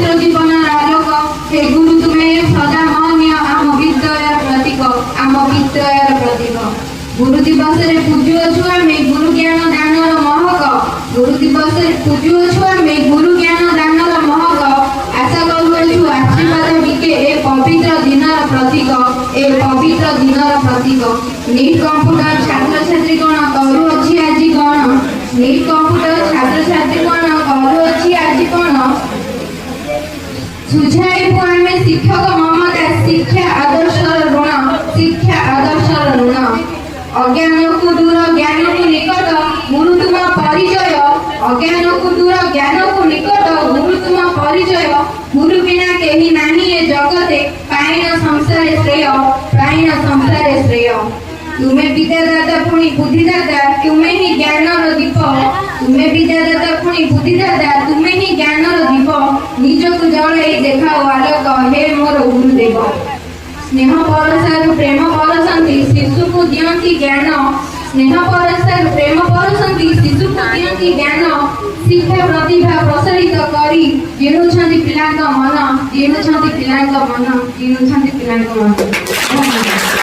छात्र जीवन आलोक हे गुरु तुम्हें सदा मान्य आम विद्यार प्रतीक आम विद्यार प्रतीक गुरु दिवस रे पूजुअछु आमे गुरु ज्ञान दानर महक गुरु दिवस रे पूजुअछु आमे गुरु ज्ञान दानर महक आशा करूछु आशीर्वाद बिके ए पवित्र दिनर प्रतीक ए पवित्र दिनर प्रतीक नीट कंप्यूटर छात्र छात्री कोन करू अछि आजि कोन नीट कंप्यूटर छात्र छात्री कोन करू अछि आजि कोन सुझाइबु आमे शिक्षक ममता शिक्षा आदर्शर ऋण शिक्षा आदर्शर ऋण अज्ञान को दूर ज्ञान को निकट गुरु तुम परिचय अज्ञान को दूर ज्ञान को निकट गुरु तुम परिचय गुरु बिना केही नाही ए जगते पाइन संसार श्रेय पाइन संसार श्रेय तुमे विद्यादाता पुणी बुद्धिदाता तुमे ही ज्ञानर दीप तुमे विद्यादाता पुणी बुद्धिदाता तुमे ही ज्ञानर दीप निजको जळाई देखाओ आलोक हे मोर गुरुदेव स्नेह परसार प्रेम परसंती शिशु को दियंती ज्ञान स्नेह परसार प्रेम परसंती शिशु को दियंती ज्ञान शिक्षा प्रतिभा प्रसारित करी जिणुछंती पिलांक मन जिणुछंती पिलांक मन जिणुछंती पिलांक मन।